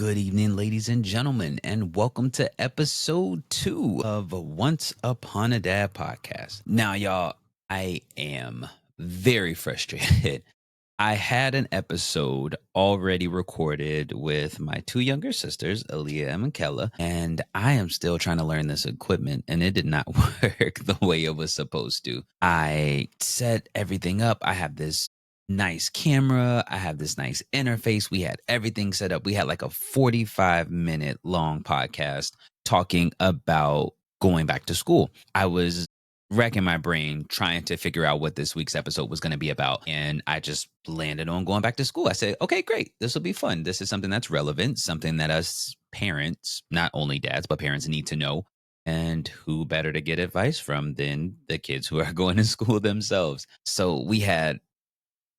Good evening, ladies and gentlemen, and welcome to episode 2 of Once Upon a Dad podcast. Now, y'all, I am very frustrated. I had an episode already recorded with my two younger sisters, Aaliyah and Michaela, and I am still trying to learn this equipment, and it did not work the way it was supposed to. I set everything up. I have this nice camera. I have this nice interface. We had everything set up. We had like a 45-minute long podcast talking about going back to school. I was racking my brain trying to figure out what this week's episode was going to be about. And I just landed on going back to school. I said, okay, great. This will be fun. This is something that's relevant, something that us parents, not only dads, but parents need to know. And who better to get advice from than the kids who are going to school themselves? So we had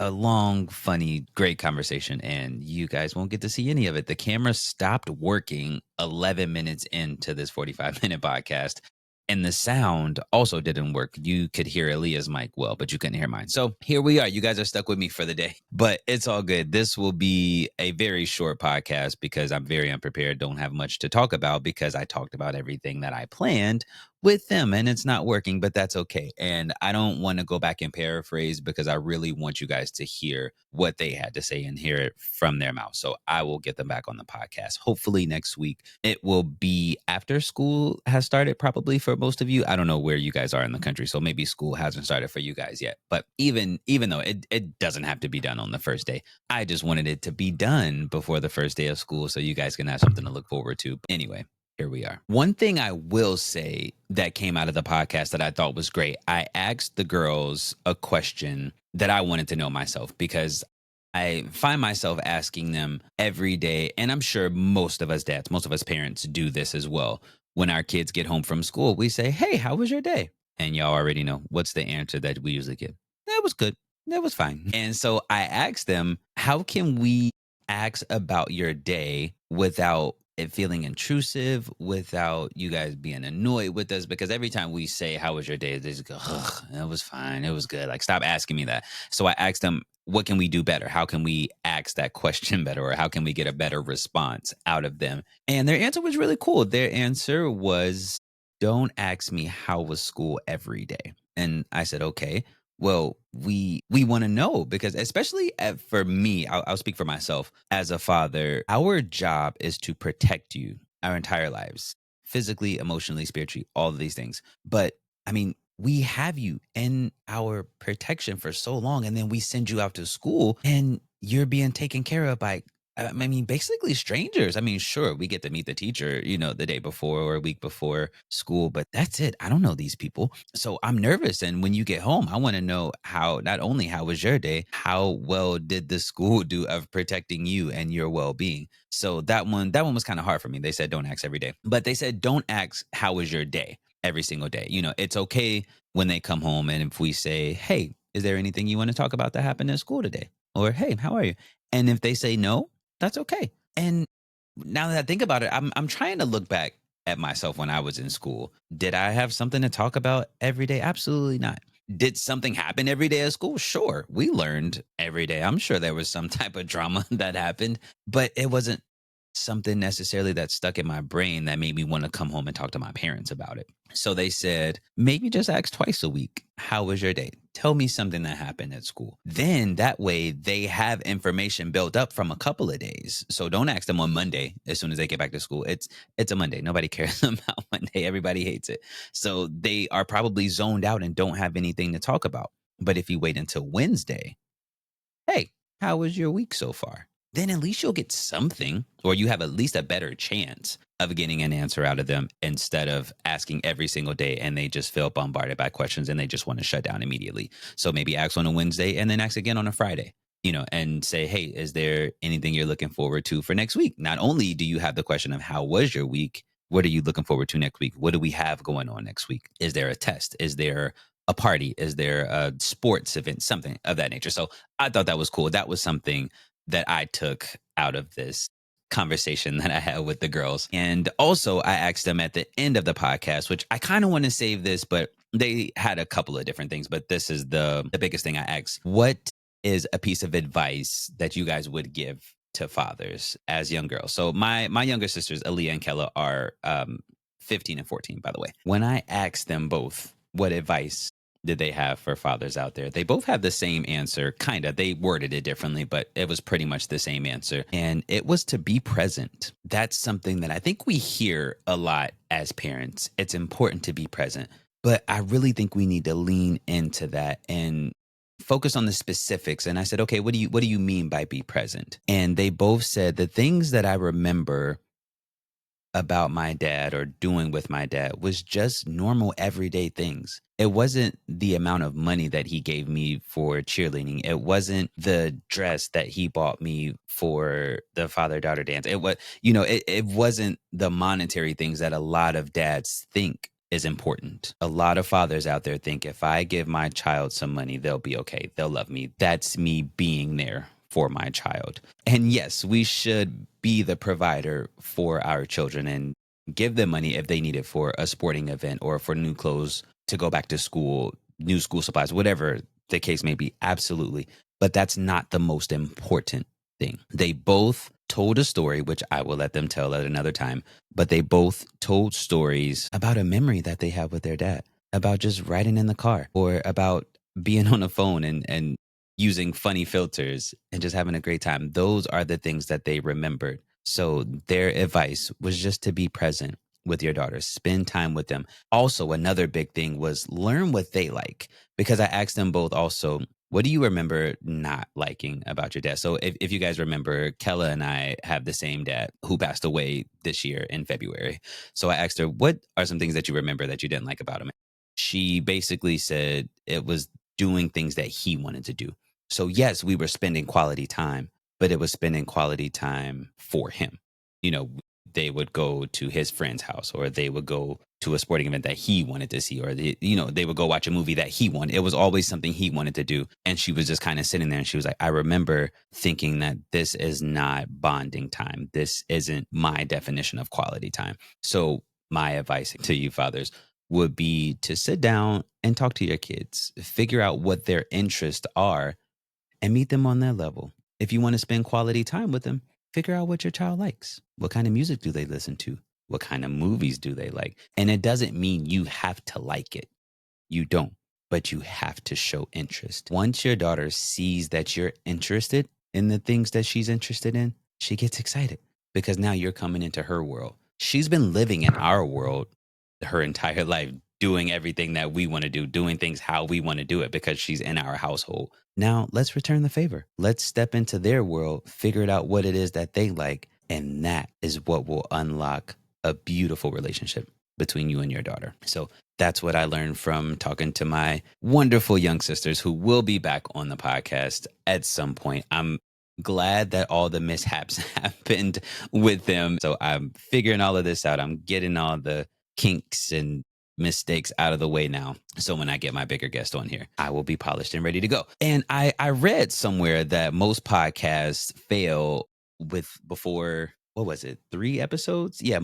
a long, funny, great conversation, and you guys won't get to see any of it. The camera stopped working 11 minutes into this 45-minute podcast, and the sound also didn't work. You could hear Aaliyah's mic well, but you couldn't hear mine. So here we are. You guys are stuck with me for the day, but it's all good. This will be a very short podcast because I'm very unprepared. Don't have much to talk about because I talked about everything that I planned with them and it's not working, but that's okay. And I don't want to go back and paraphrase because I really want you guys to hear what they had to say and hear it from their mouth. So I will get them back on the podcast. Hopefully next week. It will be after school has started, probably for most of you. I don't know where you guys are in the country, so maybe school hasn't started for you guys yet. But even though it doesn't have to be done on the first day, I just wanted it to be done before the first day of school so you guys can have something to look forward to. Anyway, here we are. One thing I will say that came out of the podcast that I thought was great, I asked the girls a question that I wanted to know myself because I find myself asking them every day, and I'm sure most of us dads, most of us parents do this as well. When our kids get home from school, we say, hey, how was your day? And y'all already know what's the answer that we usually get. That was good. That was fine. And so I asked them, how can we ask about your day without it feeling intrusive, without you guys being annoyed with us? Because every time we say, how was your day? They just go, ugh, it was fine. It was good. Like, stop asking me that. So I asked them, what can we do better? How can we ask that question better? Or how can we get a better response out of them? And their answer was really cool. Their answer was, don't ask me how was school every day. And I said, okay, well, we want to know because especially for me, I'll speak for myself as a father, our job is to protect you our entire lives, physically, emotionally, spiritually, all of these things. But I mean, we have you in our protection for so long, and then we send you out to school and you're being taken care of by I mean, basically strangers. I mean, sure, we get to meet the teacher, the day before or a week before school, but that's it. I don't know these people. So I'm nervous. And when you get home, I want to know not only how was your day, how well did the school do of protecting you and your well-being? So that one was kind of hard for me. They said, don't ask every day, but they said, don't ask, how was your day every single day? It's okay when they come home. And if we say, hey, is there anything you want to talk about that happened in school today? Or, hey, how are you? And if they say no, that's okay. And now that I think about it, I'm trying to look back at myself when I was in school. Did I have something to talk about every day? Absolutely not. Did something happen every day at school? Sure. We learned every day. I'm sure there was some type of drama that happened, but it wasn't something necessarily that stuck in my brain that made me want to come home and talk to my parents about it. So they said, maybe just ask twice a week. How was your day? Tell me something that happened at school. Then that way they have information built up from a couple of days. So don't ask them on Monday as soon as they get back to school. It's a Monday. Nobody cares about Monday. Everybody hates it. So they are probably zoned out and don't have anything to talk about. But if you wait until Wednesday, hey, how was your week so far? Then at least you'll get something, or you have at least a better chance of getting an answer out of them instead of asking every single day and they just feel bombarded by questions and they just want to shut down immediately. So maybe ask on a Wednesday and then ask again on a Friday, and say, hey, is there anything you're looking forward to for next week? Not only do you have the question of how was your week, what are you looking forward to next week? What do we have going on next week? Is there a test? Is there a party? Is there a sports event? Something of that nature. So I thought that was cool. That was something that I took out of this conversation that I had with the girls. And also I asked them at the end of the podcast, which I kind of want to save this, but they had a couple of different things, but this is the biggest thing I asked. What is a piece of advice that you guys would give to fathers as young girls. So my younger sisters, Aaliyah and Kella, are 15 and 14, by the way. When I asked them both what advice did they have for fathers out there, they both have the same answer, kind of. They worded it differently, but it was pretty much the same answer. And it was to be present. That's something that I think we hear a lot as parents. It's important to be present. But I really think we need to lean into that and focus on the specifics. And I said, okay, what do you mean by be present? And they both said the things that I remember about my dad or doing with my dad was just normal everyday things. It wasn't the amount of money that he gave me for cheerleading. It wasn't the dress that he bought me for the father-daughter dance. It wasn't the monetary things that a lot of dads think is important. A lot of fathers out there think if I give my child some money, they'll be okay. They'll love me. That's me being there for my child. And yes, we should be the provider for our children and give them money if they need it for a sporting event or for new clothes to go back to school, new school supplies, whatever the case may be. Absolutely. But that's not the most important thing. They both told a story, which I will let them tell at another time, but they both told stories about a memory that they have with their dad, about just riding in the car or about being on a phone and using funny filters and just having a great time. Those are the things that they remembered. So their advice was just to be present with your daughters, spend time with them. Also, another big thing was learn what they like, because I asked them both also, what do you remember not liking about your dad? So if you guys remember, Kella and I have the same dad who passed away this year in February. So I asked her, what are some things that you remember that you didn't like about him? She basically said it was doing things that he wanted to do. So yes, we were spending quality time, but it was spending quality time for him. You know, they would go to his friend's house, or they would go to a sporting event that he wanted to see, or they would go watch a movie that he wanted. It was always something he wanted to do. And she was just kind of sitting there and she was like, I remember thinking that this is not bonding time. This isn't my definition of quality time. So my advice to you fathers would be to sit down and talk to your kids, figure out what their interests are and meet them on their level. If you want to spend quality time with them, figure out what your child likes. What kind of music do they listen to? What kind of movies do they like? And it doesn't mean you have to like it. You don't, but you have to show interest. Once your daughter sees that you're interested in the things that she's interested in, she gets excited because now you're coming into her world. She's been living in our world her entire life, doing everything that we want to do, doing things how we want to do it because she's in our household. Now let's return the favor. Let's step into their world, figure it out what it is that they like. And that is what will unlock a beautiful relationship between you and your daughter. So that's what I learned from talking to my wonderful young sisters who will be back on the podcast at some point. I'm glad that all the mishaps happened with them. So I'm figuring all of this out. I'm getting all the kinks and mistakes out of the way now. So when I get my bigger guest on here, I will be polished and ready to go. And I read somewhere that most podcasts fail with before, what was it, 3 episodes? Yeah,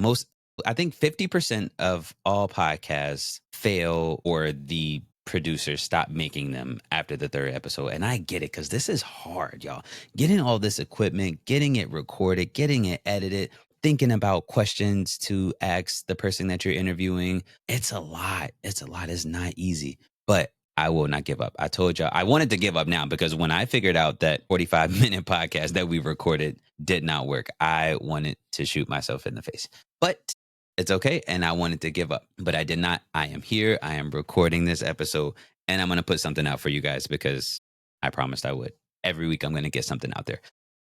I think 50% of all podcasts fail or the producers stop making them after the 3rd episode. And I get it because this is hard, y'all. Getting all this equipment, getting it recorded, getting it edited, thinking about questions to ask the person that you're interviewing. It's a lot. It's not easy, but I will not give up. I told y'all I wanted to give up now because when I figured out that 45-minute podcast that we recorded did not work, I wanted to shoot myself in the face, but it's okay. And I wanted to give up, but I did not. I am here. I am recording this episode and I'm going to put something out for you guys because I promised I would. Every week I'm going to get something out there.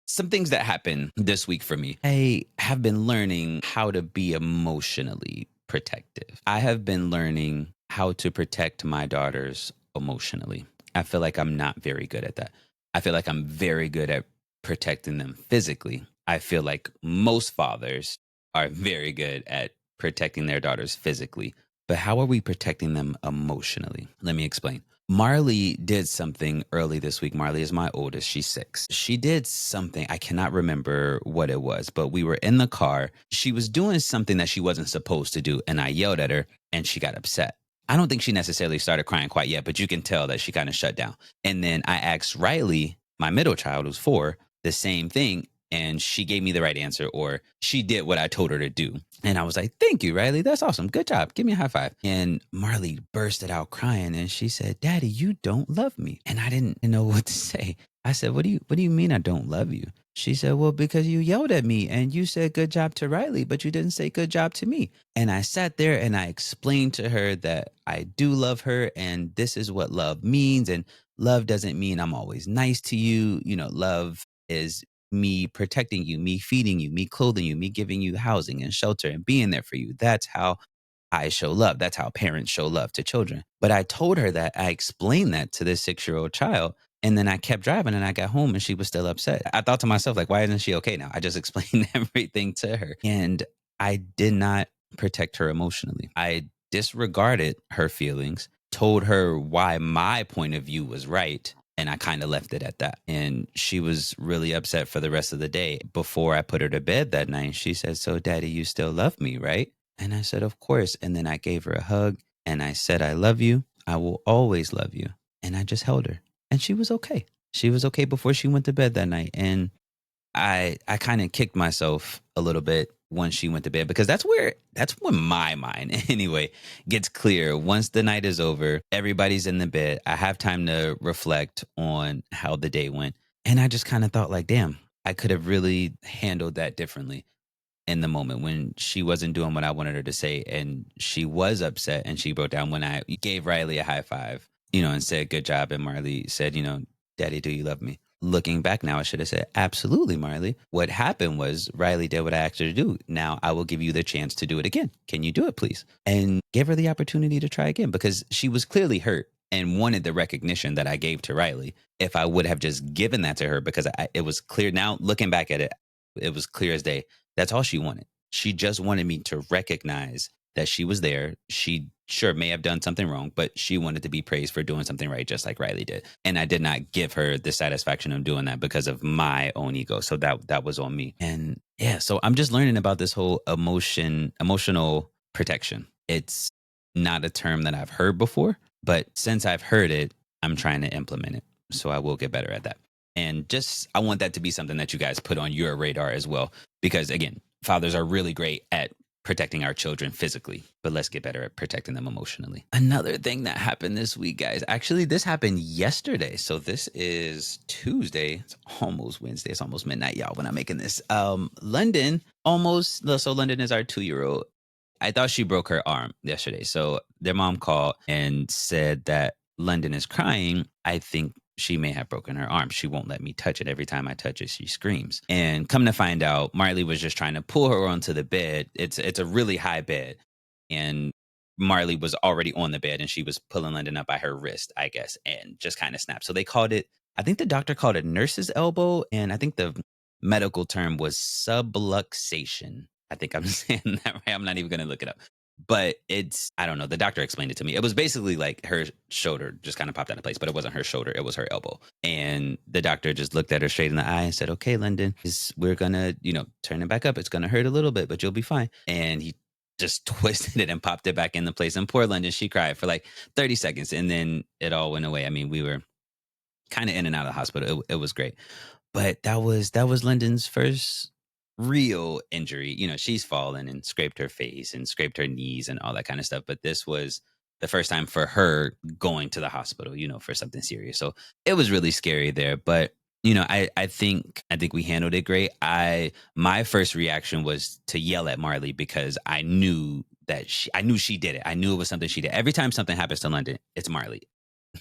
Some things that happened this week for me. I have been learning how to be emotionally protective. I have been learning how to protect my daughters emotionally. I feel like I'm not very good at that. I feel like I'm very good at protecting them physically. I feel like most fathers are very good at protecting their daughters physically. But how are we protecting them emotionally? Let me explain. Marley did something early this week. Marley is my oldest. She's 6. She did something. I cannot remember what it was, but we were in the car. She was doing something that she wasn't supposed to do. And I yelled at her and she got upset. I don't think she necessarily started crying quite yet, but you can tell that she kind of shut down. And then I asked Riley, my middle child, who's 4, the same thing. and she gave me the right answer, or she did what I told her to do. And I was like, thank you, Riley. That's awesome. Good job. Give me a high five. And Marley bursted out crying and she said, Daddy, you don't love me. And I didn't know what to say. I said, what do you mean I don't love you? She said, well, because you yelled at me and you said good job to Riley, but you didn't say good job to me. And I sat there and I explained to her that I do love her and this is what love means. And love doesn't mean I'm always nice to you. Love is me protecting you, me feeding you, me clothing you, me giving you housing and shelter and being there for you. That's how I show love. That's how parents show love to children. But I told her that I explained that to this 6-year-old child. And then I kept driving and I got home and she was still upset. I thought to myself, like, why isn't she okay now? I just explained everything to her. And I did not protect her emotionally. I disregarded her feelings, told her why my point of view was right, and I kind of left it at that. And she was really upset for the rest of the day. Before I put her to bed that night, she said, so Daddy, you still love me, right? And I said, of course. And then I gave her a hug and I said, I love you. I will always love you. And I just held her and she was okay. She was okay before she went to bed that night. And I kind of kicked myself a little bit once she went to bed, because that's when my mind anyway gets clear. Once the night is over, everybody's in the bed. I have time to reflect on how the day went. And I just kind of thought like, damn, I could have really handled that differently in the moment when she wasn't doing what I wanted her to say. And she was upset and she broke down when I gave Riley a high five, and said, good job. And Marley said, Daddy, do you love me? Looking back now, I should have said, absolutely, Marley. What happened was Riley did what I asked her to do. Now I will give you the chance to do it again. Can you do it, please? And give her the opportunity to try again, because she was clearly hurt and wanted the recognition that I gave to Riley. If I would have just given that to her, because it was clear now, looking back at it, it was clear as day. That's all she wanted. She just wanted me to recognize that she was there. She sure may have done something wrong, but she wanted to be praised for doing something right, just like Riley did. And I did not give her the satisfaction of doing that because of my own ego. So that was on me. And yeah, so I'm just learning about this whole emotional protection. It's not a term that I've heard before, but since I've heard it, I'm trying to implement it. So I will get better at that. And just, I want that to be something that you guys put on your radar as well. Because again, fathers are really great at protecting our children physically, but let's get better at protecting them emotionally. Another thing that happened this week, guys, actually, this happened yesterday. So this is Tuesday. It's almost Wednesday. It's almost midnight, y'all, when I'm making this. London so London is our 2-year-old. I thought she broke her arm yesterday. So their mom called and said that London is crying. I think she may have broken her arm. She won't let me touch it. Every time I touch it, she screams. And come to find out, Marley was just trying to pull her onto the bed. It's a really high bed. And Marley was already on the bed and she was pulling London up by her wrist, I guess, and just kind of snapped. So they called it, I think the doctor called it nurse's elbow. And I think the medical term was subluxation. I think I'm saying that right. I'm not even going to look it up. But I don't know. The doctor explained it to me. It was basically like her shoulder just kind of popped out of place, but it wasn't her shoulder. It was her elbow. And the doctor just looked at her straight in the eye and said, okay, London, we're going to, turn it back up. It's going to hurt a little bit, but you'll be fine. And he just twisted it and popped it back into place. And poor London, she cried for like 30 seconds and then it all went away. I mean, we were kind of in and out of the hospital. It was great. But that was London's first real injury. She's fallen and scraped her face and scraped her knees and all that kind of stuff. But this was the first time for her going to the hospital, for something serious. So it was really scary there. But, I think we handled it great. My first reaction was to yell at Marley because I knew she did it. I knew it was something she did. Every time something happens to London, it's Marley.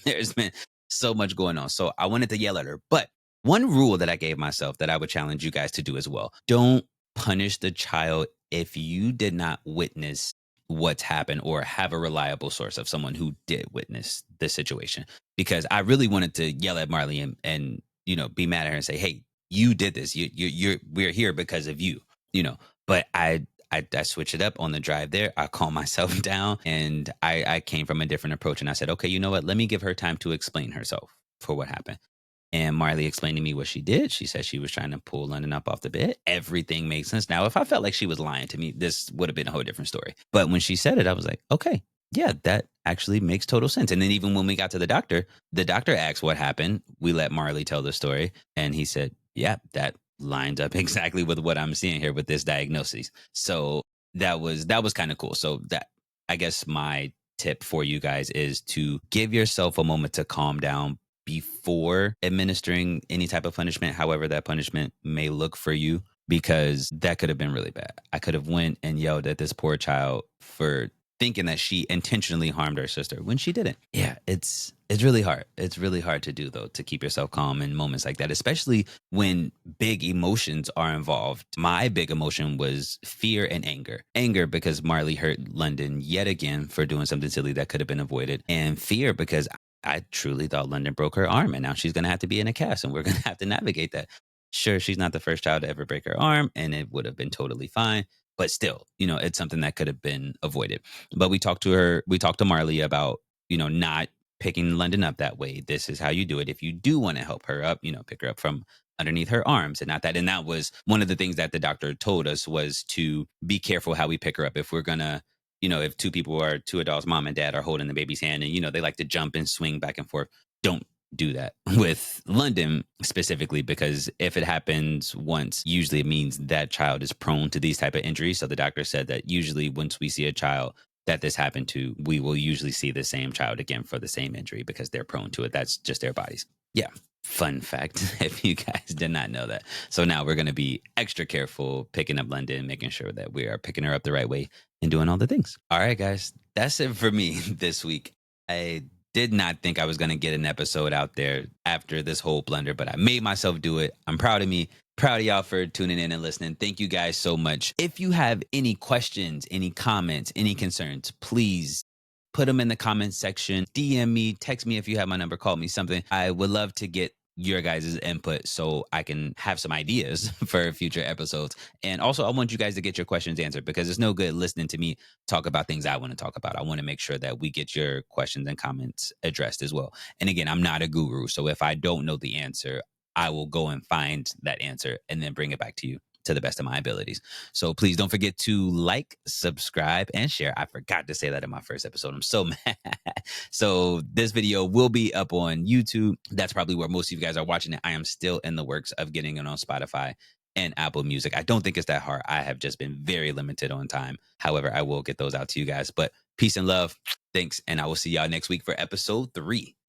There's been so much going on. So I wanted to yell at her. But one rule that I gave myself that I would challenge you guys to do as well: don't punish the child if you did not witness what's happened or have a reliable source of someone who did witness the situation. Because I really wanted to yell at Marley and be mad at her and say, hey, you did this. We're here because of you, but I switched it up on the drive there. I calmed myself down and I came from a different approach. And I said, okay, you know what? Let me give her time to explain herself for what happened. And Marley explained to me what she did. She said she was trying to pull London up off the bed. Everything makes sense. Now, if I felt like she was lying to me, this would have been a whole different story. But when she said it, I was like, okay, yeah, that actually makes total sense. And then even when we got to the doctor asked what happened. We let Marley tell the story. And he said, yeah, that lines up exactly with what I'm seeing here with this diagnosis. So that was kind of cool. So that, I guess my tip for you guys is to give yourself a moment to calm down before administering any type of punishment, however that punishment may look for you, because that could have been really bad. I could have went and yelled at this poor child for thinking that she intentionally harmed her sister when she didn't. Yeah, it's really hard. It's really hard to do though, to keep yourself calm in moments like that, especially when big emotions are involved. My big emotion was fear and anger. Anger because Marley hurt London yet again for doing something silly that could have been avoided, and fear because I truly thought London broke her arm and now she's going to have to be in a cast and we're going to have to navigate that. Sure, she's not the first child to ever break her arm and it would have been totally fine, but still, it's something that could have been avoided. But we talked to Marley about, not picking London up that way. This is how you do it. If you do want to help her up, pick her up from underneath her arms and not that. And that was one of the things that the doctor told us, was to be careful how we pick her up. If we're gonna, if two adults, mom and dad, are holding the baby's hand and, they like to jump and swing back and forth, don't do that with London specifically, because if it happens once, usually it means that child is prone to these type of injuries. So the doctor said that usually once we see a child that this happened to, we will usually see the same child again for the same injury because they're prone to it. That's just their bodies. Yeah. Fun fact, if you guys did not know that. So now we're going to be extra careful picking up London, making sure that we are picking her up the right way and doing all the things. All right, guys, that's it for me this week. I did not think I was going to get an episode out there after this whole blunder, but I made myself do it. I'm proud of me. Proud of y'all for tuning in and listening. Thank you guys so much. If you have any questions, any comments, any concerns, please put them in the comments section. DM me, text me if you have my number, call me, something. I would love to get your guys' input so I can have some ideas for future episodes. And also, I want you guys to get your questions answered, because it's no good listening to me talk about things I want to talk about. I want to make sure that we get your questions and comments addressed as well. And again, I'm not a guru. So if I don't know the answer, I will go and find that answer and then bring it back to you to the best of my abilities. So please don't forget to like, subscribe, and share. I forgot to say that in my first episode. I'm so mad. So this video will be up on YouTube. That's probably where most of you guys are watching it. I am still in the works of getting it on Spotify and Apple Music. I don't think it's that hard. I have just been very limited on time. However, I will get those out to you guys. But peace and love. Thanks. And I will see y'all next week for episode 3.